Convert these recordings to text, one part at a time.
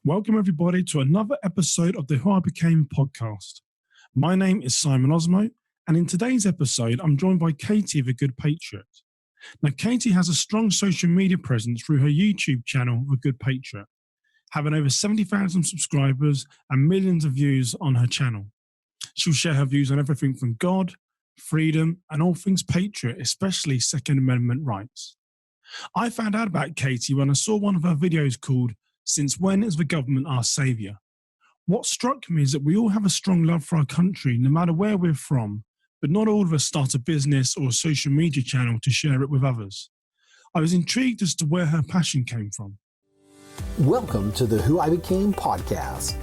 Welcome, everybody, to another episode of the Who I Became podcast. My name is Simon Osmo, and in today's episode, I'm joined by Katie, the Good Patriot. Now, Katie has a strong social media presence through her YouTube channel, The Good Patriot, having over 70,000 subscribers and millions of views on her channel. She'll share her views on everything from God, freedom, and all things patriot, especially Second Amendment rights. I found out about Katie when I saw one of her videos called "Since When Is the Government Our Saviour?" What struck me is that we all have a strong love for our country, no matter where we're from, but not all of us start a business or a social media channel to share it with others. I was intrigued as to where her passion came from. Welcome to the Who I Became podcast.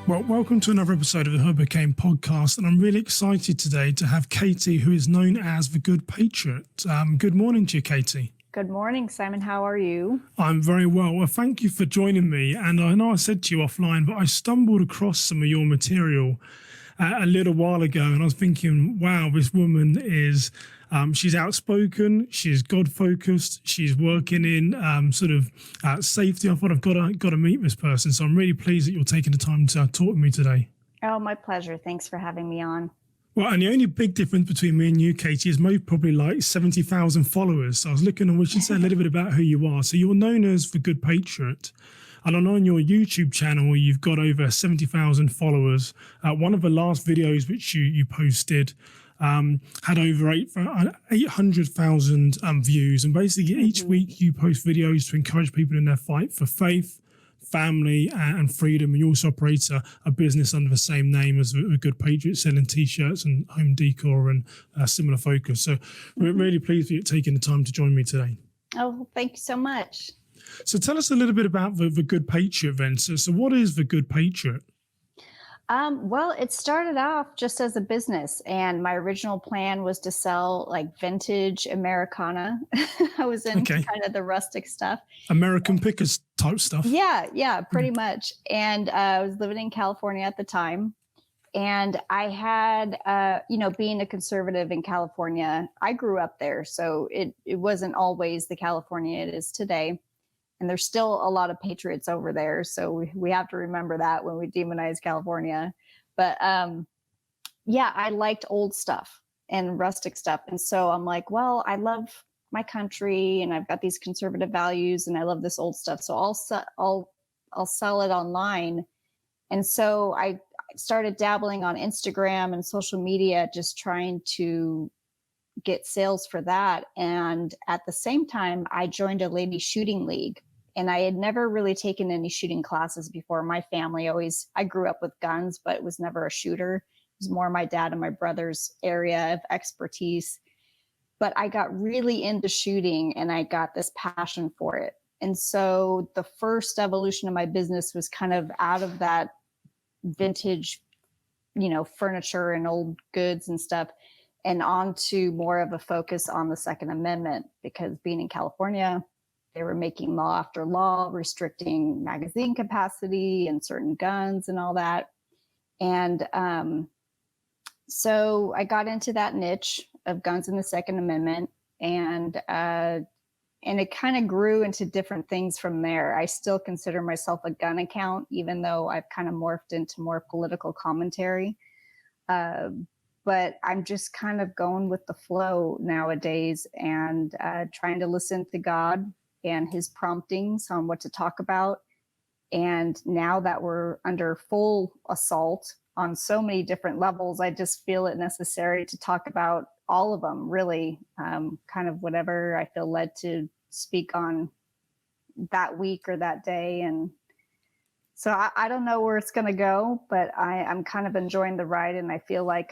Well, welcome to another episode of the Who I Became podcast, and I'm really excited today to have Katie, who is known as the Good Patriot. Good morning to you, Katie. Good morning, Simon. How are you? I'm very well. Well, thank you for joining me. And I know I said to you offline, but I stumbled across some of your material a little while ago, and I was thinking, wow, this woman is, she's outspoken, she's God-focused, she's working in safety. I thought I've got to meet this person, so I'm really pleased that you're taking the time to talk to me today. Oh, my pleasure. Thanks for having me on. Well, and the only big difference between me and you, Katie, is most probably like 70,000 followers. So I was looking, and we should say a little bit about who you are. So you're known as the Good Patriot. And on your YouTube channel, you've got over 70,000 followers. One of the last videos which you posted had over 800,000 views. And basically each week you post videos to encourage people in their fight for faith, family and freedom. And you also operate a business under the same name as a Good Patriot, selling T-shirts and home decor and similar focus. So we're really pleased that you're taking the time to join me today. Oh, thank you so much. So tell us a little bit about the Good Patriot then. So what is the Good Patriot? Well, it started off just as a business, and my original plan was to sell like vintage Americana. I was into kind of the rustic stuff. American Pickers type stuff. Yeah, pretty much. And I was living in California at the time. And I had, being a conservative in California, I grew up there. So it wasn't always the California it is today. And there's still a lot of patriots over there. So we have to remember that when we demonize California. But I liked old stuff and rustic stuff. And so I'm like, well, I love my country and I've got these conservative values and I love this old stuff. So I'll sell it online. And so I started dabbling on Instagram and social media, just trying to get sales for that. And at the same time, I joined a lady shooting league, and I had never really taken any shooting classes before. My family I grew up with guns, but it was never a shooter. It was more my dad and my brother's area of expertise. But I got really into shooting and I got this passion for it. And so the first evolution of my business was kind of out of that vintage, furniture and old goods and stuff, and on to more of a focus on the Second Amendment, because being in California, they were making law after law, restricting magazine capacity and certain guns and all that. And so I got into that niche of guns in the Second Amendment, and it kind of grew into different things from there. I still consider myself a gun account, even though I've kind of morphed into more political commentary. But I'm just kind of going with the flow nowadays and trying to listen to God and his promptings on what to talk about. And now that we're under full assault on so many different levels, I just feel it necessary to talk about all of them, really, kind of whatever I feel led to speak on that week or that day. And so I don't know where it's going to go, but I'm kind of enjoying the ride, and I feel like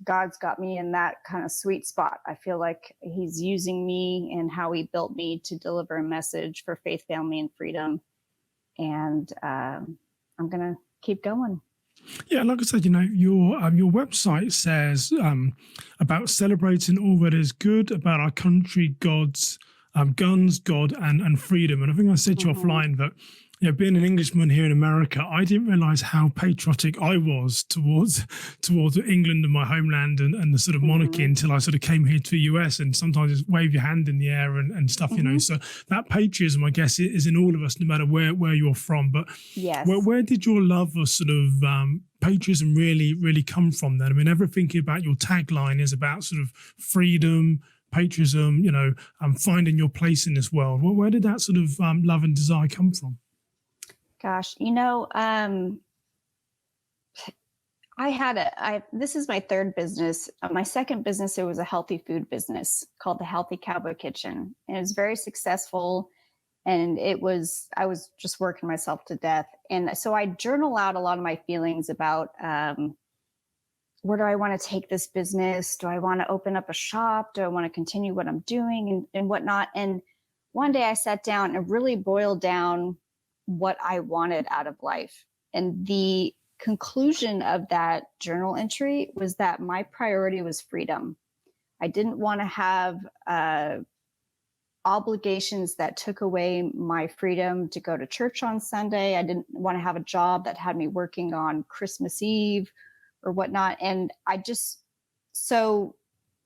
God's got me in that kind of sweet spot. I feel like he's using me and how he built me to deliver a message for faith, family, and freedom. And I'm going to keep going. Yeah, like I said, your website says about celebrating all that is good about our country, guns, God, and freedom. And I think I said to you offline that being an Englishman here in America, I didn't realize how patriotic I was towards England and my homeland and the sort of monarchy until I sort of came here to the US, and sometimes just wave your hand in the air and stuff, So that patriotism, I guess, is in all of us, no matter where you're from. But Yes. where did your love of sort of patriotism really come from then? I mean, everything about your tagline is about sort of freedom, patriotism, finding your place in this world. Where did that sort of love and desire come from? Gosh, this is my third business. My second business, it was a healthy food business called the Healthy Cowboy Kitchen. And it was very successful. And I was just working myself to death. And so I journal out a lot of my feelings about, where do I want to take this business? Do I want to open up a shop? Do I want to continue what I'm doing and whatnot? And one day I sat down and really boiled down what I wanted out of life. And the conclusion of that journal entry was that my priority was freedom. I didn't want to have obligations that took away my freedom to go to church on Sunday. I didn't want to have a job that had me working on Christmas Eve or whatnot. And so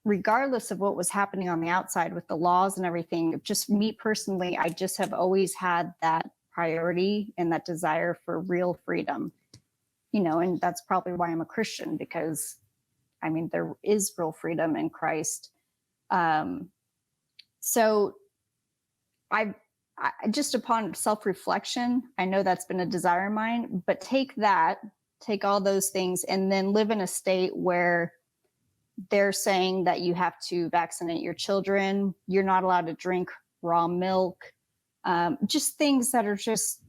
regardless of what was happening on the outside with the laws and everything, just me personally, I just have always had that priority and that desire for real freedom, and that's probably why I'm a Christian, because there is real freedom in Christ. So I just, upon self-reflection, I know that's been a desire of mine, but take all those things and then live in a state where they're saying that you have to vaccinate your children. You're not allowed to drink raw milk. Just things that are just,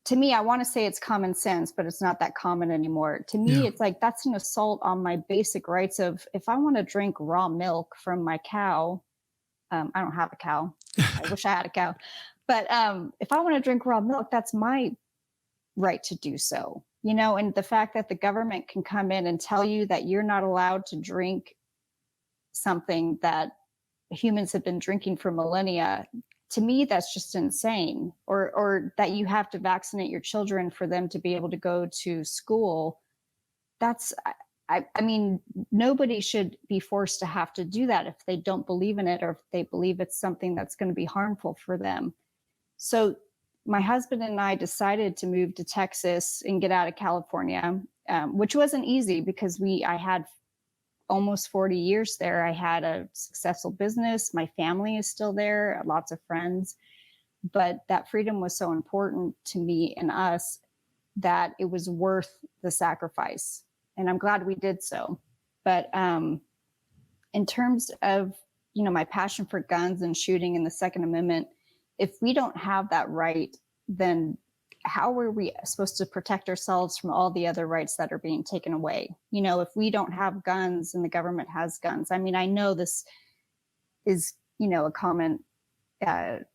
to me, I want to say it's common sense, but it's not that common anymore. To me, It's like, that's an assault on my basic rights of, if I want to drink raw milk from my cow, I don't have a cow. I wish I had a cow. But if I want to drink raw milk, that's my right to do so. And the fact that the government can come in and tell you that you're not allowed to drink something that humans have been drinking for millennia, to me, that's just insane. Or that you have to vaccinate your children for them to be able to go to school. Nobody should be forced to have to do that if they don't believe in it, or if they believe it's something that's going to be harmful for them. So my husband and I decided to move to Texas and get out of California, which wasn't easy because I had almost 40 years there. I had a successful business. My family is still there, lots of friends. But that freedom was so important to me and us that it was worth the sacrifice. And I'm glad we did so. But in terms of, my passion for guns and shooting and the Second Amendment, if we don't have that right, then how are we supposed to protect ourselves from all the other rights that are being taken away? If we don't have guns and the government has guns, I know this is, a common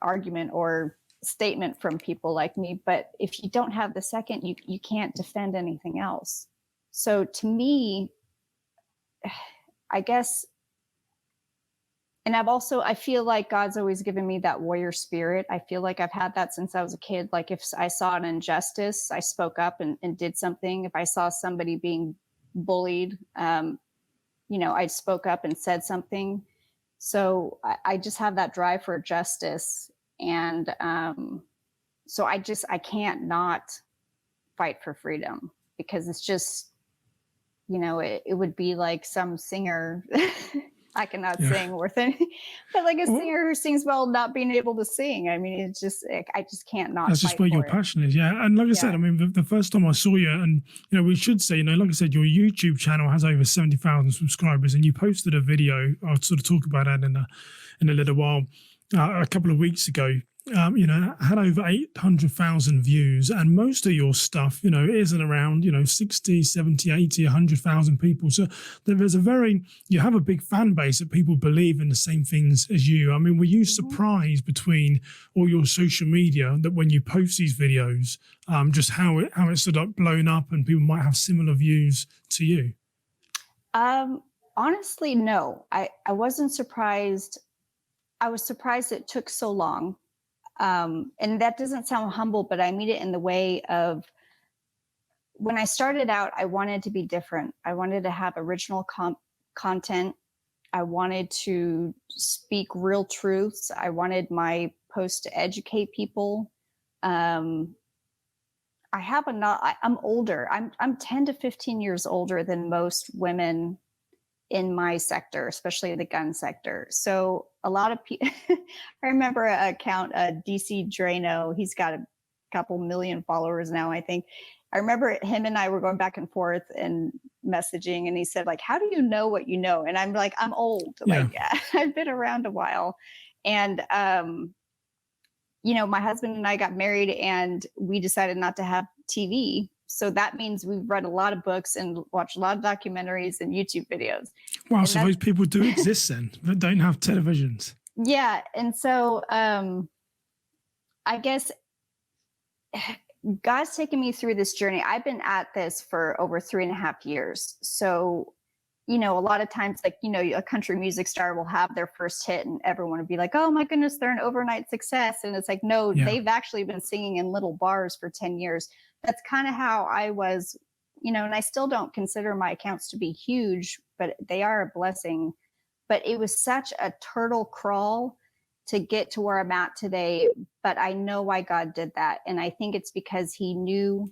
argument or statement from people like me, but if you don't have the second, you can't defend anything else. So to me, I guess, and I feel like God's always given me that warrior spirit. I feel like I've had that since I was a kid. Like if I saw an injustice, I spoke up and did something. If I saw somebody being bullied, I spoke up and said something. So I just have that drive for justice. And so I can't not fight for freedom, because it's just, it would be like some singer. I cannot sing worth anything, but like a singer who sings well, not being able to sing. It's just, I just can't not. That's just where your passion is. Yeah. And like I said, the first time I saw you, and, we should say, like I said, your YouTube channel has over 70,000 subscribers, and you posted a video. I'll sort of talk about that in a little while, a couple of weeks ago. Had over 800,000 views, and most of your stuff, isn't around, 60, 70, 80, 100,000 people. So you have a big fan base that people believe in the same things as you. Were you surprised between all your social media that when you post these videos, just how it's sort of blown up and people might have similar views to you? Honestly, no, I wasn't surprised. I was surprised it took so long. And that doesn't sound humble, but I mean it in the way of, when I started out, I wanted to be different. I wanted to have original content. I wanted to speak real truths. I wanted my post to educate people. I'm older. I'm 10 to 15 years older than most women in my sector, especially the gun sector. So a lot of people, I remember an account, DC Drano, he's got a couple million followers now, I think. I remember him and I were going back and forth and messaging, and he said, like, how do you know what you know? And I'm like, I'm old. Yeah. Like, I've been around a while. And, my husband and I got married, and we decided not to have TV. So that means we've read a lot of books and watched a lot of documentaries and YouTube videos. Wow, and so those people do exist then, that don't have televisions. Yeah. And so I guess God's taken me through this journey. I've been at this for over 3.5 years. So, a lot of times, like, a country music star will have their first hit and everyone will be like, oh my goodness, they're an overnight success. And it's like, no, they've actually been singing in little bars for 10 years. That's kind of how I was, and I still don't consider my accounts to be huge, but they are a blessing. But it was such a turtle crawl to get to where I'm at today. But I know why God did that. And I think it's because he knew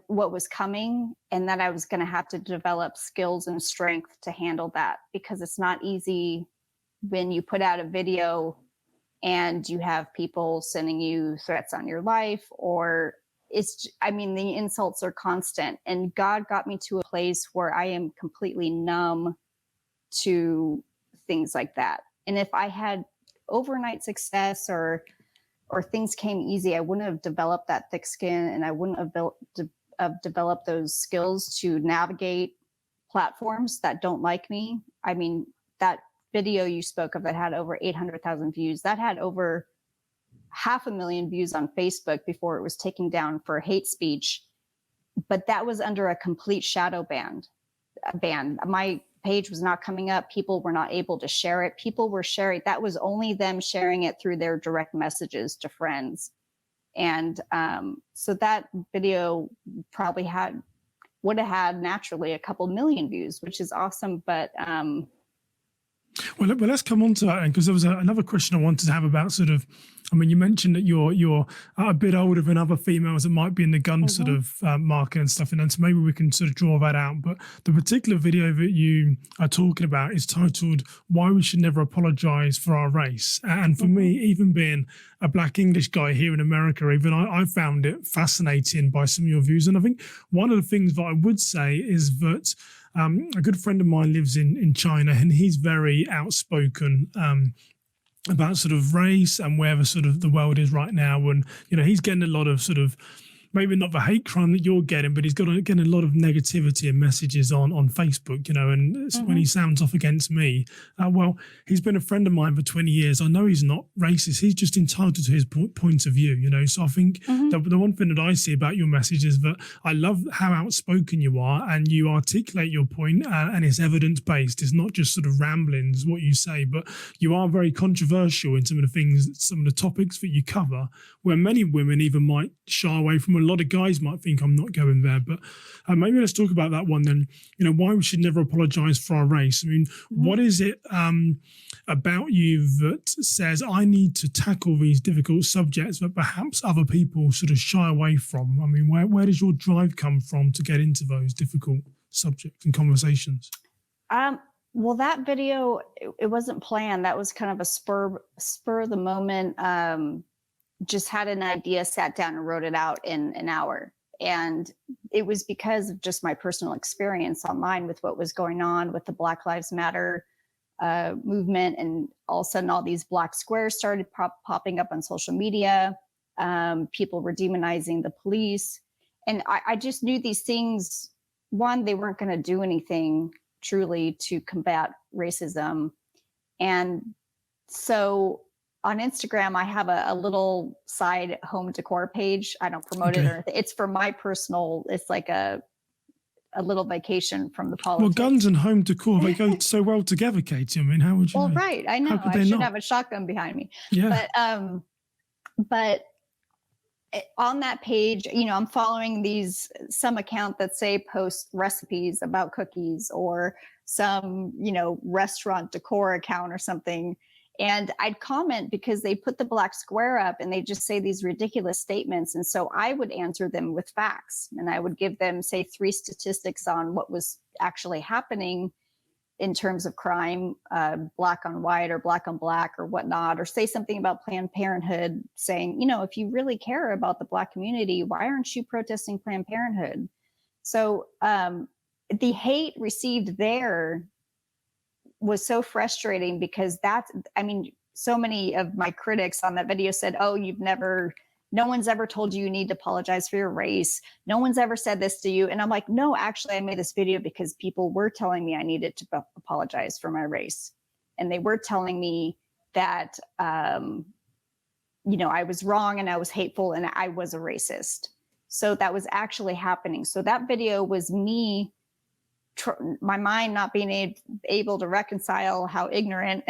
what was coming, and that I was going to have to develop skills and strength to handle that, because it's not easy when you put out a video and you have people sending you threats on your life, or the insults are constant. And God got me to a place where I am completely numb to things like that. And if I had overnight success or things came easy, I wouldn't have developed that thick skin, and I wouldn't have developed those skills to navigate platforms that don't like me. I mean, that video you spoke of that had over 800,000 views, that had over 500,000 views on Facebook before it was taken down for hate speech. But that was under a complete shadow ban. My page was not coming up. People were not able to share it. People were sharing. That was only them sharing it through their direct messages to friends. And so that video probably would have had naturally a couple million views, which is awesome. But well, let's come on to that, because there was another question I wanted to have about sort of, you mentioned that you're a bit older than other females that might be in the gun sort of market and stuff, and then so maybe we can sort of draw that out. But the particular video that you are talking about is titled "Why We Should Never Apologize for Our Race." And for me, even being a Black English guy here in America, even I found it fascinating by some of your views. And I think one of the things that I would say is that a good friend of mine lives in China, and he's very outspoken about sort of race and where the sort of the world is right now. And, he's getting a lot of sort of, maybe not the hate crime that you're getting, but he's getting a lot of negativity and messages on Facebook, and when he sounds off against me, well, he's been a friend of mine for 20 years. I know he's not racist. He's just entitled to his point of view, So I think the one thing that I see about your message is that I love how outspoken you are, and you articulate your point, and it's evidence-based. It's not just sort of ramblings, what you say, but you are very controversial in some of the things, some of the topics that you cover, where many women even might shy away from. A lot of guys might think I'm not going there, but maybe let's talk about that one then. Why we should never apologize for our race. What is it about you that says I need to tackle these difficult subjects that perhaps other people sort of shy away from? Where does your drive come from to get into those difficult subjects and conversations? Well, that video, it wasn't planned. That was kind of a spur of the moment. Just had an idea, sat down and wrote it out in an hour. And it was because of just my personal experience online with what was going on with the Black Lives Matter movement. And all of a sudden, all these black squares started popping up on social media. People were demonizing the police. And I just knew these things, one, they weren't going to do anything truly to combat racism. And so on Instagram, I have a little side home decor page. I don't promote it or anything. It's for my personal, it's like a little vacation from the politics. Well, guns and home decor, they go so well together, Katie. How would you know? Right. I know. I should have a shotgun behind me. Yeah. But But on that page, I'm following some account that say post recipes about cookies, or some, restaurant decor account or something. And I'd comment because they put the black square up and they just say these ridiculous statements. And so I would answer them with facts, and I would give them, say, 3 statistics on what was actually happening in terms of crime, black on white or black on black or whatnot, or say something about Planned Parenthood, saying, if you really care about the Black community, why aren't you protesting Planned Parenthood? So the hate received there was so frustrating, because so many of my critics on that video said, oh, no one's ever told you need to apologize for your race. No one's ever said this to you. And I'm like, no, actually, I made this video because people were telling me I needed to apologize for my race. And they were telling me that, I was wrong and I was hateful and I was a racist. So that was actually happening. So that video was me, my mind not being able to reconcile how ignorant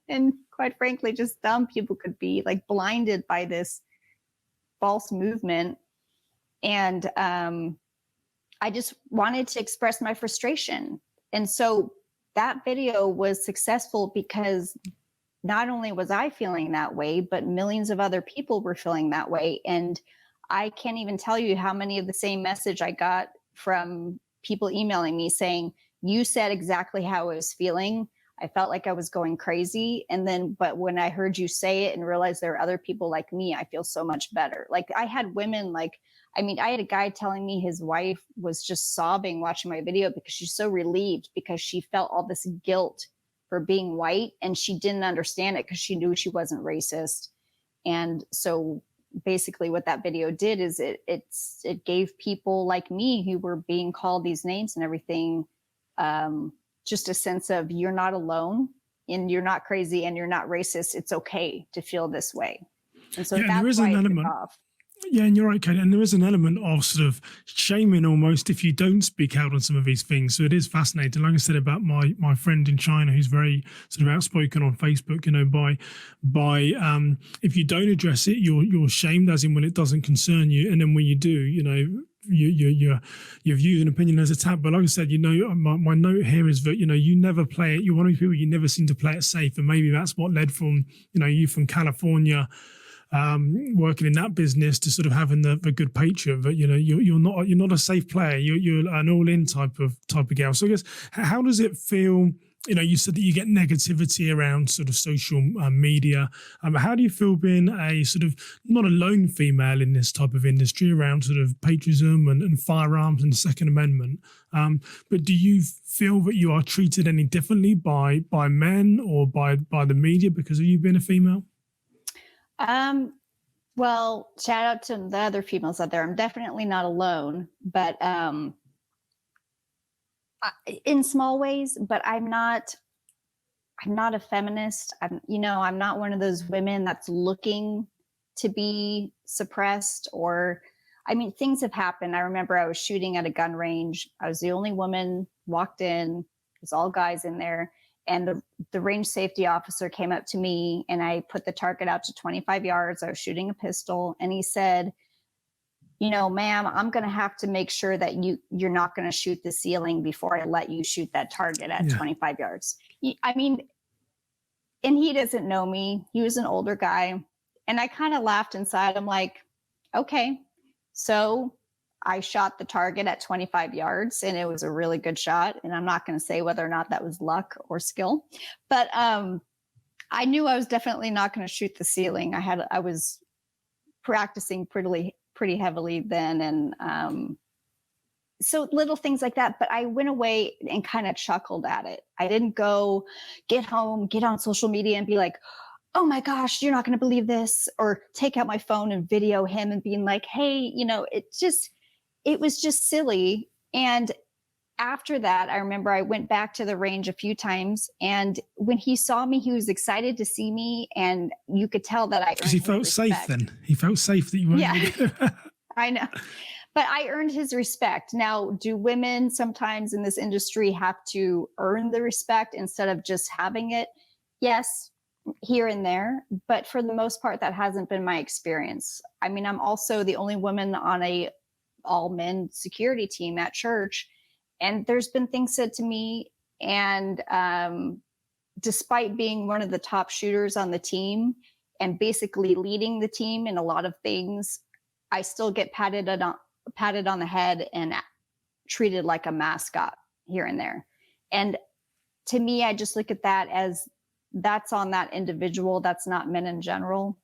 and quite frankly, just dumb people could be, like blinded by this false movement. And I just wanted to express my frustration. And so that video was successful because not only was I feeling that way, but millions of other people were feeling that way. And I can't even tell you how many of the same message I got from people emailing me saying, you said exactly how I was feeling. I felt like I was going crazy. But when I heard you say it and realized there are other people like me, I feel so much better. Like I had women I had a guy telling me his wife was just sobbing watching my video because she's so relieved, because she felt all this guilt for being white and she didn't understand it because she knew she wasn't racist. And so basically what that video did is it gave people like me who were being called these names and everything, just a sense of, you're not alone and you're not crazy and you're not racist. It's okay to feel this way. And so that's why it took off. Yeah, and you're right, Kate. And there is an element of sort of shaming almost if you don't speak out on some of these things. So it is fascinating. Like I said about my friend in China, who's very sort of outspoken on Facebook, by if you don't address it, you're shamed, as in when it doesn't concern you. And then when you do, your views and opinion as attacked. But like I said, my note here is that, you never play it. You're one of these people, you never seem to play it safe. And maybe that's what led from, you from California, working in that business, to sort of having the Good Patriot. But you're not a safe player. You're an all-in type of girl. So I guess, how does it feel? You said that you get negativity around sort of social media. How do you feel being a sort of not a lone female in this type of industry around sort of patriotism and firearms and the Second Amendment? But do you feel that you are treated any differently by men or by the media because of you being a female? Well, shout out to the other females out there. I'm definitely not alone, but in small ways. But I'm not a feminist. I'm not one of those women that's looking to be suppressed. Or, things have happened. I remember I was shooting at a gun range. I was the only woman, walked in. There's all guys in there. And the range safety officer came up to me, and I put the target out to 25 yards. I was shooting a pistol, and he said, ma'am, I'm going to have to make sure that you're not going to shoot the ceiling before I let you shoot that target at 25 yards. And he doesn't know me. He was an older guy. And I kind of laughed inside. I'm like, okay. So I shot the target at 25 yards, and it was a really good shot. And I'm not going to say whether or not that was luck or skill, but I knew I was definitely not going to shoot the ceiling. I was practicing pretty heavily then, and so little things like that. But I went away and kind of chuckled at it. I didn't go get home, get on social media, and be like, oh my gosh, you're not going to believe this, or take out my phone and video him and being like, hey, it was just silly. And after that, I remember I went back to the range a few times, and when he saw me, he was excited to see me, and you could tell that because he felt safe. Then he felt safe that you weren't. Yeah, I know, but I earned his respect. Now, do women sometimes in this industry have to earn the respect instead of just having it? Yes, here and there, but for the most part, that hasn't been my experience. I mean, I'm also the only woman on a all men security team at church, and there's been things said to me, and despite being one of the top shooters on the team and basically leading the team in a lot of things, I still get patted on the head and treated like a mascot here and there. And to me, I just look at that as that's on that individual. That's not men in general.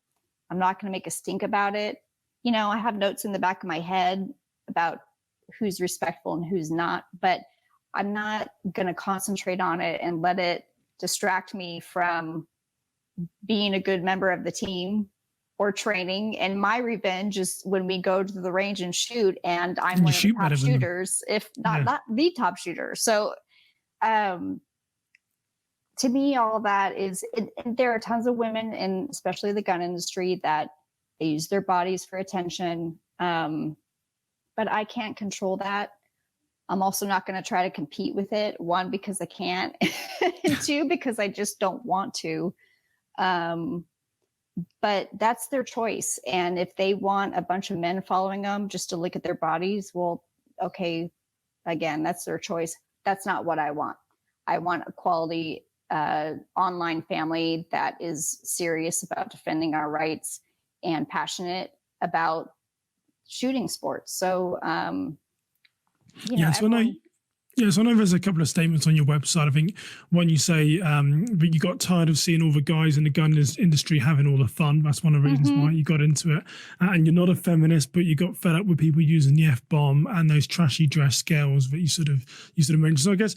I'm not going to make a stink about it. You know, I have notes in the back of my head about who's respectful and who's not, but I'm not going to concentrate on it and let it distract me from being a good member of the team or training. And my revenge is when we go to the range and shoot, and I'm one of the top shooters, if not the top shooter. So, to me, all of that is, and there are tons of women, and especially the gun industry, that they use their bodies for attention. But I can't control that. I'm also not going to try to compete with it. One, because I can't, and two, because I just don't want to. But that's their choice. And if they want a bunch of men following them just to look at their bodies, well, okay, again, that's their choice. That's not what I want. I want a quality online family that is serious about defending our rights and passionate about shooting sports. So, So I know there's a couple of statements on your website. I think one, you say that you got tired of seeing all the guys in the gun industry having all the fun. That's one of the reasons why you got into it. And you're not a feminist, but you got fed up with people using the F-bomb and those trashy dress scales that you sort of mentioned. So I guess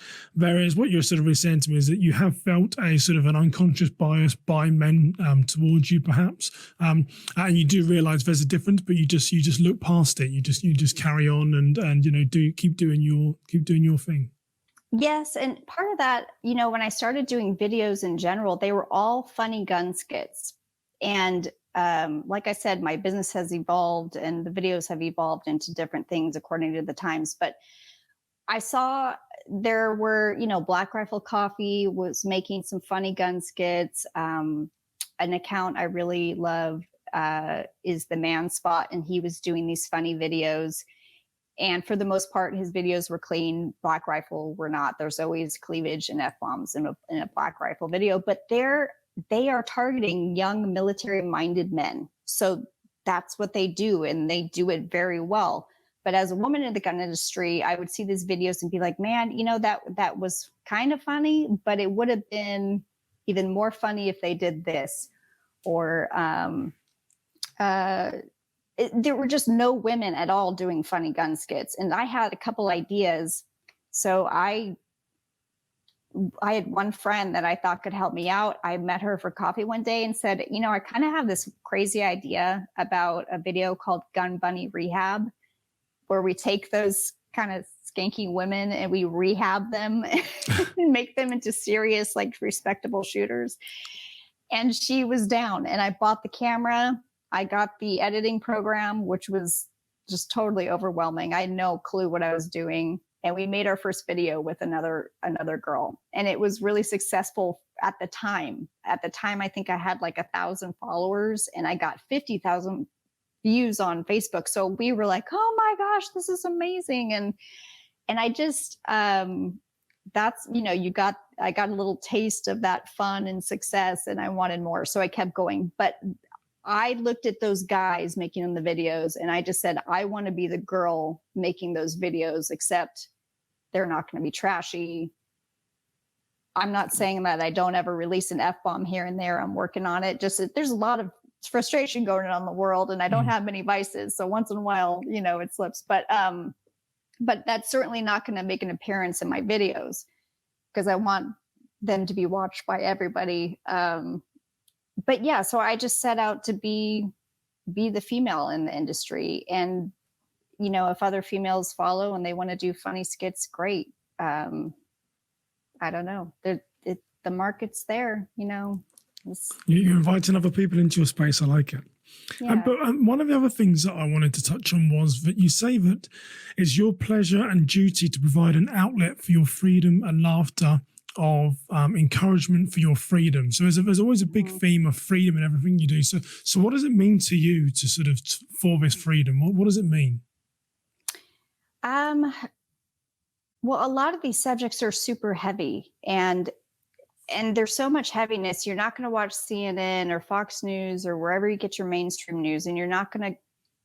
what you're sort of really saying to me is that you have felt a sort of an unconscious bias by men towards you, perhaps, and you do realize there's a difference, but you just look past it. You just carry on and keep doing your thing. Yes. And part of that, when I started doing videos in general, they were all funny gun skits. And like I said, my business has evolved and the videos have evolved into different things according to the times. But I saw there were, Black Rifle Coffee was making some funny gun skits. An account I really love is the Man Spot, and he was doing these funny videos. And for the most part, his videos were clean. Black Rifle were not. There's always cleavage and F-bombs in a Black Rifle video, but they are targeting young military-minded men. So that's what they do, and they do it very well. But as a woman in the gun industry, I would see these videos and be like, man, that was kind of funny, but it would have been even more funny if they did this. Or there were just no women at all doing funny gun skits. And I had a couple ideas. So I had one friend that I thought could help me out. I met her for coffee one day and said, I kind of have this crazy idea about a video called Gun Bunny Rehab, where we take those kind of skanky women and we rehab them and make them into serious, respectable shooters. And she was down, and I bought the camera. I got the editing program, which was just totally overwhelming. I had no clue what I was doing. And we made our first video with another girl. And it was really successful at the time. At the time, I think I had 1,000 followers, and I got 50,000 views on Facebook. So we were like, oh my gosh, this is amazing. And I just, that's, I got a little taste of that fun and success, and I wanted more. So I kept going. But I looked at those guys making the videos, and I just said, I want to be the girl making those videos, except they're not going to be trashy. I'm not saying that I don't ever release an F-bomb here and there. I'm working on it. Just there's a lot of frustration going on in the world, and I don't have many vices. So once in a while, it slips. But that's certainly not going to make an appearance in my videos, because I want them to be watched by everybody. But yeah, so I just set out to be the female in the industry. And, if other females follow and they want to do funny skits, great. I don't know. The market's there, You're inviting other people into your space. I like it. Yeah. But one of the other things that I wanted to touch on was that you say that it's your pleasure and duty to provide an outlet for your freedom and laughter of encouragement for your freedom. So there's always a big theme of freedom in everything you do. So what does it mean to you to sort of for this freedom? What does it mean? Well, a lot of these subjects are super heavy, and there's so much heaviness. You're not going to watch CNN or Fox News or wherever you get your mainstream news, and you're not going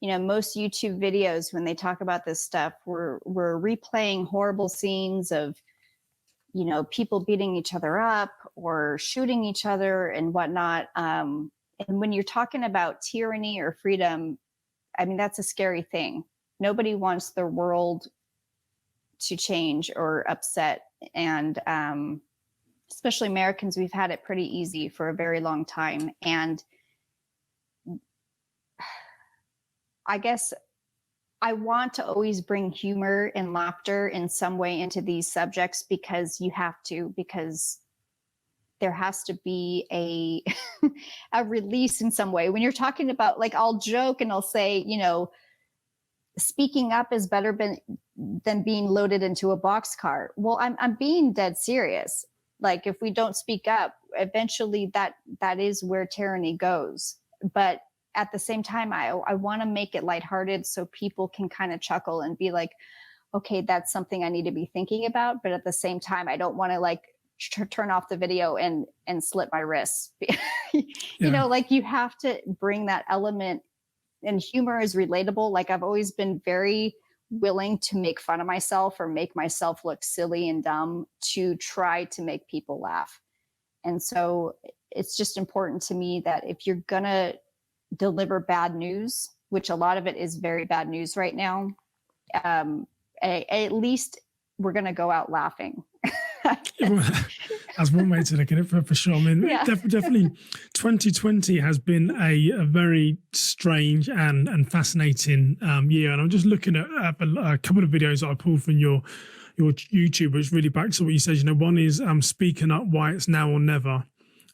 to, most YouTube videos, when they talk about this stuff, we're replaying horrible scenes of, people beating each other up or shooting each other and whatnot. And when you're talking about tyranny or freedom, I mean, that's a scary thing. Nobody wants their world to change or upset. And especially Americans, we've had it pretty easy for a very long time. And I guess I want to always bring humor and laughter in some way into these subjects, because you have to, because there has to be a a release in some way. When you're talking about, like, I'll joke and I'll say, speaking up is better than being loaded into a boxcar. Well, I'm being dead serious. Like, if we don't speak up, eventually that is where tyranny goes. But at the same time, I want to make it lighthearted so people can kind of chuckle and be like, okay, that's something I need to be thinking about. But at the same time, I don't want to like turn off the video and slit my wrists. Like, you have to bring that element, and humor is relatable. Like, I've always been very willing to make fun of myself or make myself look silly and dumb to try to make people laugh. And so it's just important to me that if you're going to deliver bad news, which a lot of it is very bad news right now, at least we're going to go out laughing. As one way to look at it, for sure. I mean, definitely 2020 has been a very strange and fascinating year. And I'm just looking at a couple of videos that I pulled from your YouTube, which really backs up what you said. One is speaking up why it's now or never.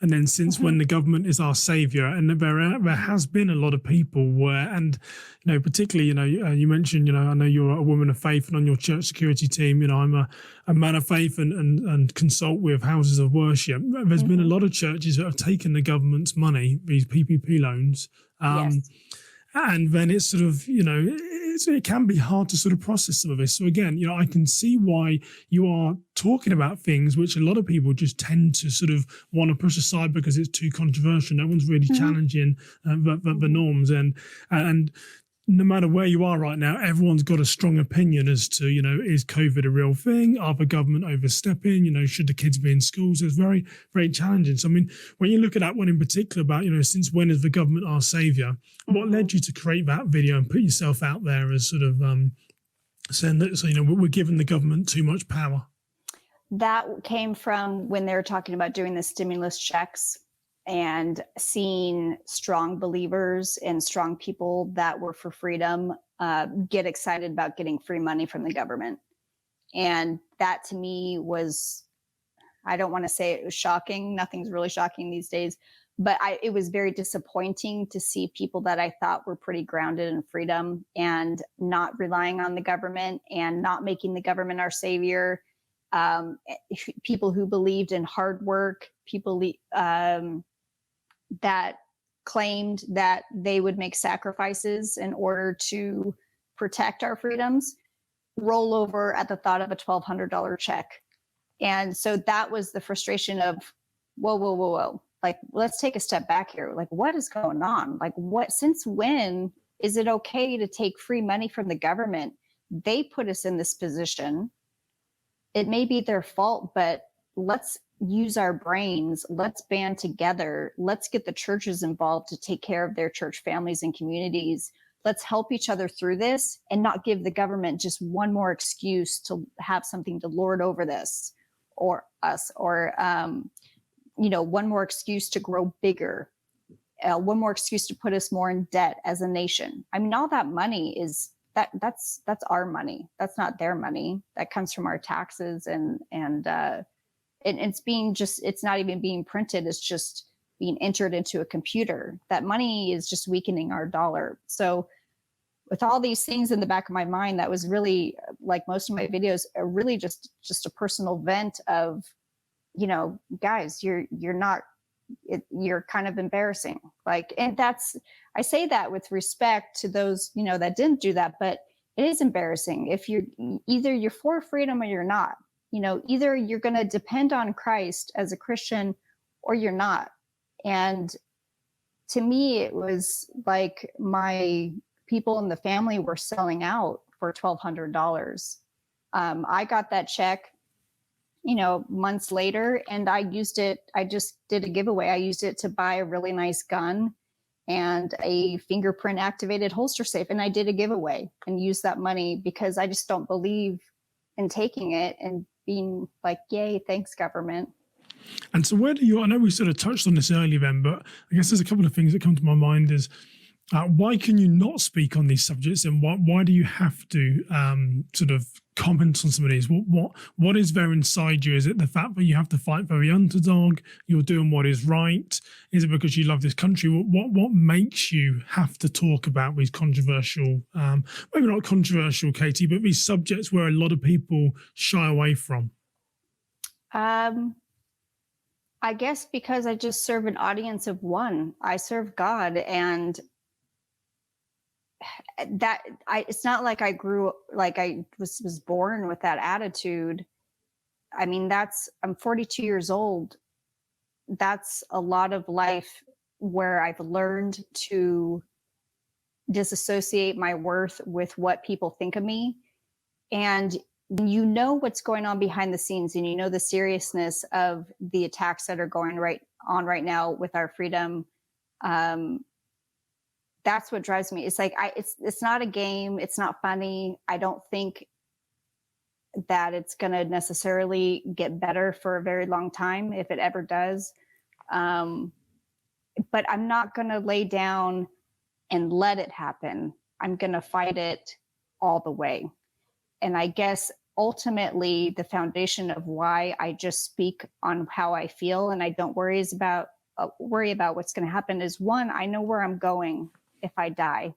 And then since when the government is our savior. And there has been a lot of people where, and, particularly, you mentioned, I know you're a woman of faith and on your church security team, I'm a man of faith and consult with houses of worship. There's been a lot of churches that have taken the government's money, these PPP loans. And then it's sort of, it can be hard to sort of process some of this. So again, I can see why you are talking about things which a lot of people just tend to sort of want to push aside because it's too controversial. No one's really challenging the norms. And no matter where you are right now, everyone's got a strong opinion as to, is COVID a real thing? Are the government overstepping? Should the kids be in schools? It's very, very challenging. So, I mean, when you look at that one in particular about, since when is the government our savior? What led you to create that video and put yourself out there as sort of saying that, we're giving the government too much power? That came from when they were talking about doing the stimulus checks and seeing strong believers and strong people that were for freedom get excited about getting free money from the government. And that to me was, I don't want to say it was shocking. Nothing's really shocking these days, but it was very disappointing to see people that I thought were pretty grounded in freedom and not relying on the government and not making the government our savior. People who believed in hard work, people that claimed that they would make sacrifices in order to protect our freedoms, roll over at the thought of a $1,200 check. And so that was the frustration of, whoa. Like, let's take a step back here. Like, what is going on? Like, since when is it okay to take free money from the government? They put us in this position. It may be their fault, but let's use our brains. Let's band together. Let's get the churches involved to take care of their church families and communities. Let's help each other through this and not give the government just one more excuse to have something to lord over this or us, or, one more excuse to grow bigger, one more excuse to put us more in debt as a nation. I mean, all that money is that's our money. That's not their money. That comes from our taxes and it's not even being printed. It's just being entered into a computer. That money is just weakening our dollar. So with all these things in the back of my mind, that was really, like most of my videos, really just a personal vent of guys, you're not, you're kind of embarrassing. Like, and I say that with respect to those, that didn't do that, but it is embarrassing if you're for freedom or you're not. Either you're going to depend on Christ as a Christian or you're not. And to me, it was like my people in the family were selling out for $1,200. I got that check, months later, and I used it. I just did a giveaway. I used it to buy a really nice gun and a fingerprint activated holster safe. And I did a giveaway and used that money because I just don't believe in taking it and being like, yay, thanks, government. And so I know we sort of touched on this earlier, Ben, but I guess there's a couple of things that come to my mind is, why can you not speak on these subjects, and why do you have to sort of comment on some of these? What is there inside you? Is it the fact that you have to fight for the underdog? You're doing what is right? Is it because you love this country? What makes you have to talk about these controversial, maybe not controversial, Katie, but these subjects where a lot of people shy away from? I guess because I just serve an audience of one. I serve God, and it's not like I was born with that attitude. I mean, I'm 42 years old. That's a lot of life where I've learned to disassociate my worth with what people think of me. And what's going on behind the scenes, and the seriousness of the attacks that are going on right now with our freedom. That's what drives me. It's like, it's not a game. It's not funny. I don't think that it's going to necessarily get better for a very long time, if it ever does. But I'm not going to lay down and let it happen. I'm going to fight it all the way. And I guess ultimately the foundation of why I just speak on how I feel and I don't worry about what's going to happen is, one, I know where I'm going if I die.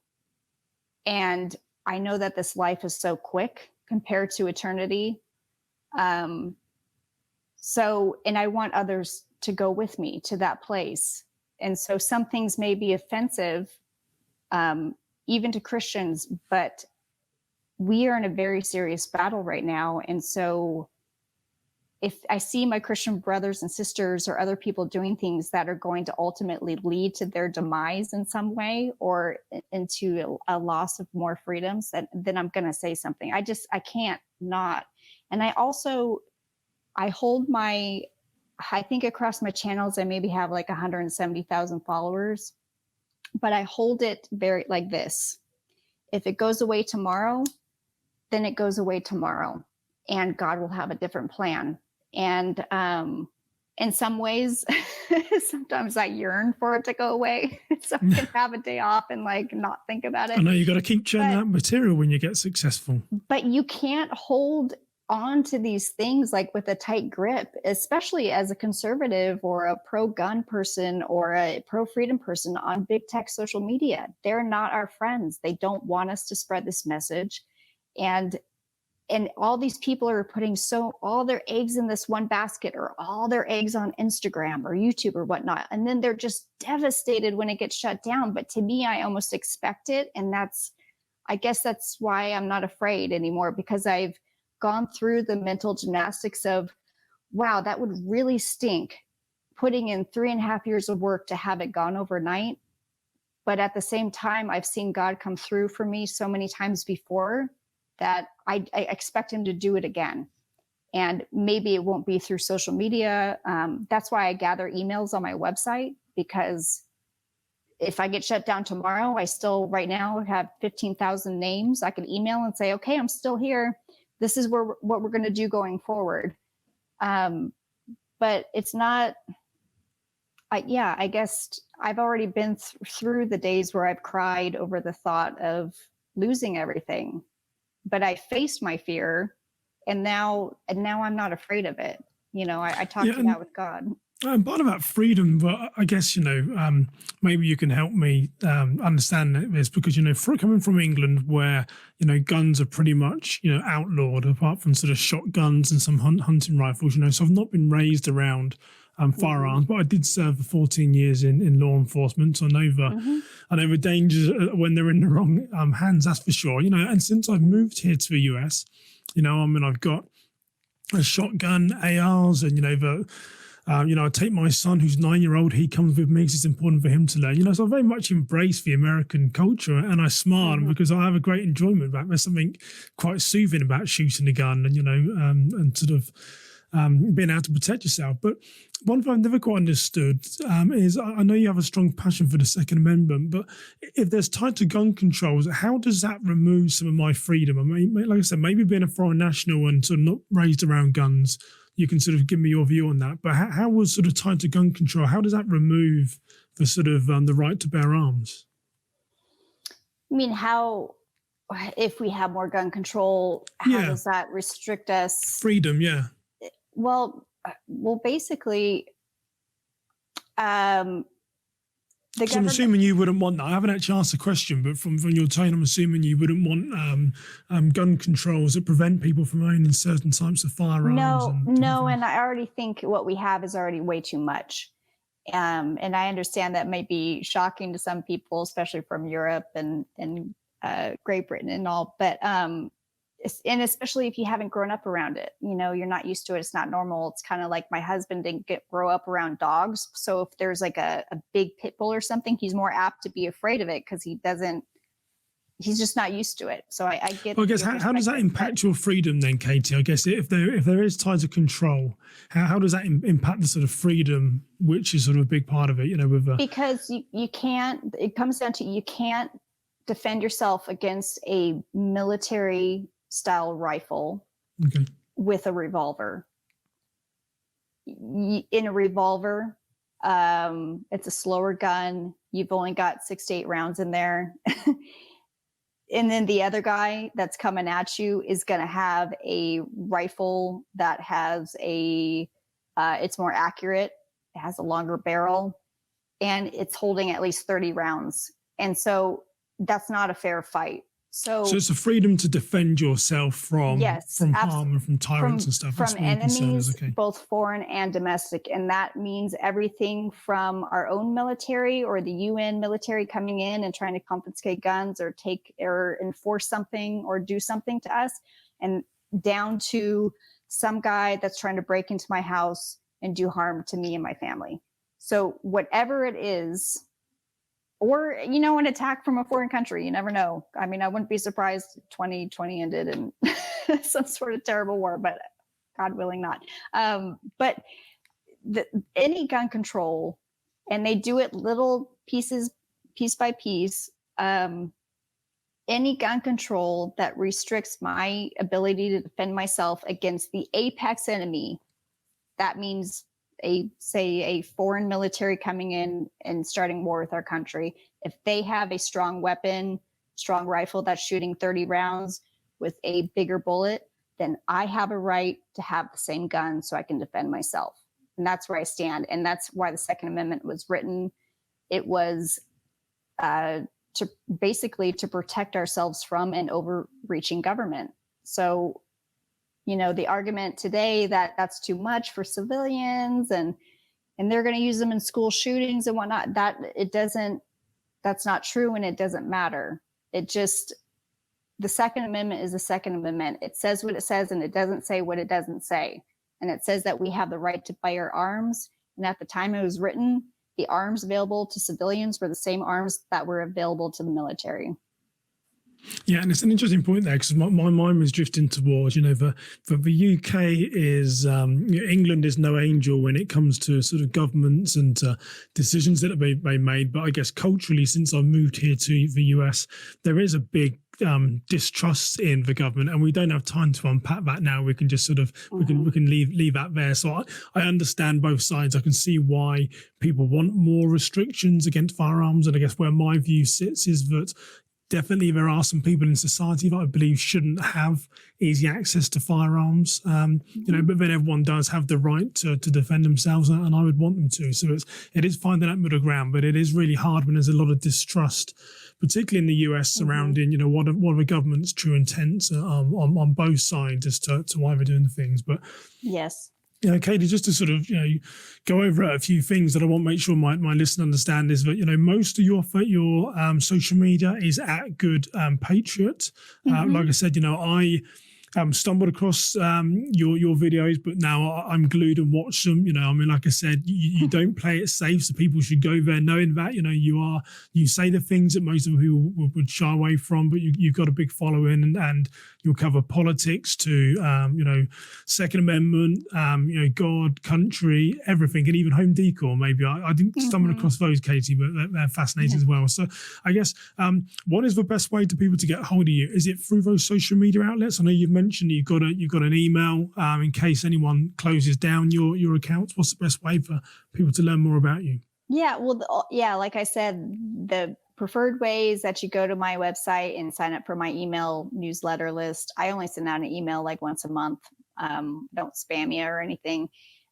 And I know that this life is so quick compared to eternity. And I want others to go with me to that place. And so some things may be offensive, even to Christians, but we are in a very serious battle right now. And so if I see my Christian brothers and sisters or other people doing things that are going to ultimately lead to their demise in some way or into a loss of more freedoms, then I'm going to say something. I can't not. And I hold I think across my channels, I maybe have like 170,000 followers, but I hold it very like this. If it goes away tomorrow, then it goes away tomorrow, and God will have a different plan. And in some ways, sometimes I yearn for it to go away so I can have a day off and like not think about it. I know you got to keep churning out material when you get successful. But you can't hold on to these things like with a tight grip, especially as a conservative or a pro-gun person or a pro-freedom person on big tech social media. They're not our friends. They don't want us to spread this message. And all these people are putting all their eggs in this one basket, or all their eggs on Instagram or YouTube or whatnot. And then they're just devastated when it gets shut down. But to me, I almost expect it. And I guess that's why I'm not afraid anymore, because I've gone through the mental gymnastics of, wow, that would really stink, putting in 3.5 years of work to have it gone overnight. But at the same time, I've seen God come through for me so many times before that I expect him to do it again. And maybe it won't be through social media. That's why I gather emails on my website, because if I get shut down tomorrow, I still right now have 15,000 names. I can email and say, okay, I'm still here. This is what we're going to do going forward. But it's not, I guess I've already been through the days where I've cried over the thought of losing everything. But I faced my fear, and now I'm not afraid of it. I talked to that with God. Part about freedom, but I guess, maybe you can help me understand this because, coming from England where, guns are pretty much, outlawed apart from sort of shotguns and some hunting rifles, so I've not been raised around firearms, but I did serve for 14 years in law enforcement. So I know the dangers when they're in the wrong hands, that's for sure, and since I've moved here to the US, I've got a shotgun, ARs, and, I take my son, who's 9-year-old, he comes with me because it's important for him to learn. So I very much embrace the American culture and I smile because I have a great enjoyment about it. There's something quite soothing about shooting a gun and, and sort of being able to protect yourself. But one thing I've never quite understood is I know you have a strong passion for the Second Amendment, but if there's tied to gun controls, how does that remove some of my freedom? I mean, like I said, maybe being a foreign national and sort of not raised around guns, you can sort of give me your view on that. But how was sort of tied to gun control? How does that remove the sort of the right to bear arms? I mean, if we have more gun control, how does that restrict us? Freedom, yeah. Well, basically, I'm assuming you wouldn't want that. I haven't actually asked the question, but from your tone, I'm assuming you wouldn't want gun controls that prevent people from owning certain types of firearms. No, and I already think what we have is already way too much. And I understand that may be shocking to some people, especially from Europe and Great Britain and all, but and especially if you haven't grown up around it, you're not used to it. It's not normal. It's kind of like my husband didn't grow up around dogs. So if there's like a big pit bull or something, he's more apt to be afraid of it because he's just not used to it. So I get. Well, I guess how does that impact your freedom then, Katie? I guess if there is ties of control, how does that impact the sort of freedom, which is sort of a big part of it, because you can't, it comes down to, you can't defend yourself against a military style rifle with a revolver. In a revolver, it's a slower gun. You've only got 6 to 8 rounds in there. And then the other guy that's coming at you is going to have a rifle that has it's more accurate. It has a longer barrel and it's holding at least 30 rounds. And so that's not a fair fight. So it's a freedom to defend yourself from harm and from tyrants and stuff. From enemies, both foreign and domestic. And that means everything from our own military or the UN military coming in and trying to confiscate guns or take or enforce something or do something to us, and down to some guy that's trying to break into my house and do harm to me and my family. So whatever it is, or, an attack from a foreign country, you never know. I mean, I wouldn't be surprised 2020 ended in some sort of terrible war, but God willing not. But any gun control, and they do it little pieces, piece by piece, any gun control that restricts my ability to defend myself against the apex enemy, that means a foreign military coming in and starting war with our country. If they have a strong weapon, strong rifle that's shooting 30 rounds with a bigger bullet, then I have a right to have the same gun so I can defend myself. And that's where I stand. And that's why the Second Amendment was written. It was to protect ourselves from an overreaching government. So the argument today that that's too much for civilians and they're going to use them in school shootings and whatnot, that's not true. And it doesn't matter. The Second Amendment is the Second Amendment. It says what it says and it doesn't say what it doesn't say. And it says that we have the right to bear arms. And at the time it was written, the arms available to civilians were the same arms that were available to the military. Yeah, and it's an interesting point there because my mind was drifting towards, the UK is, England is no angel when it comes to sort of governments and decisions that have been made. But I guess culturally, since I moved here to the US, there is a big distrust in the government, and we don't have time to unpack that now. We can just sort of we can leave that there. So I understand both sides. I can see why people want more restrictions against firearms, and I guess where my view sits is that definitely there are some people in society that I believe shouldn't have easy access to firearms, but then everyone does have the right to defend themselves, and I would want them to. So it is finding that middle ground, but it is really hard when there's a lot of distrust, particularly in the US, surrounding, what are the government's true intents on both sides as to why they're doing the things. But yes. Katie, just to sort of, go over a few things that I want to make sure my listeners understand is that, most of your social media is at Good Patriot. Like I said, I stumbled across your videos, but now I'm glued and watch them. Like I said, you don't play it safe, so people should go there knowing that you say the things that most of the people would shy away from, but you've got a big following, and you'll cover politics to Second Amendment, God, country, everything, and even home decor. Maybe I didn't stumble across those, Katie, but they're fascinating as well. So I guess what is the best way to people to get hold of you? Is it through those social media outlets? I know you've mentioned you've got an email in case anyone closes down your accounts. What's the best way for people to learn more about you? Yeah, well, like I said, the preferred way is that you go to my website and sign up for my email newsletter list. I only send out an email like once a month. Don't spam you or anything.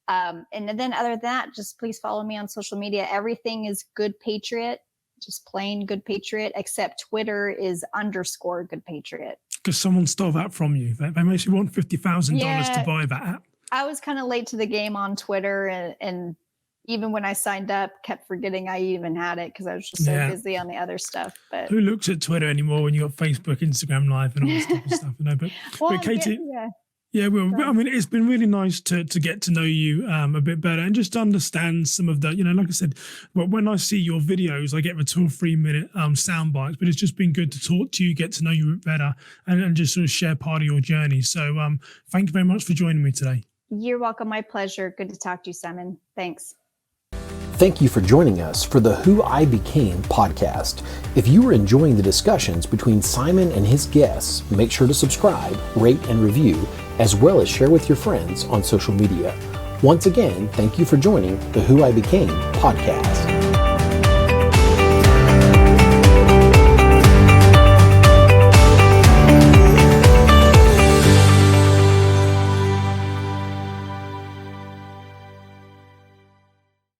And then other than that, just please follow me on social media. Everything is Good Patriot, just plain Good Patriot, except Twitter is _ Good Patriot. Because someone stole that from you. They made you want $50,000 to buy that app. I was kind of late to the game on Twitter, and even when I signed up, kept forgetting I even had it because I was just so busy on the other stuff. But who looks at Twitter anymore when you got Facebook, Instagram Live, and all this type of stuff? But Katie, it's been really nice to get to know you a bit better and just understand some of the, like I said, when I see your videos, I get the 2 or 3 minute sound bites, but it's just been good to talk to you, get to know you a bit better, and just sort of share part of your journey. So thank you very much for joining me today. You're welcome. My pleasure. Good to talk to you, Simon. Thanks. Thank you for joining us for the Who I Became podcast. If you are enjoying the discussions between Simon and his guests, make sure to subscribe, rate, and review, as well as share with your friends on social media. Once again, thank you for joining the Who I Became podcast.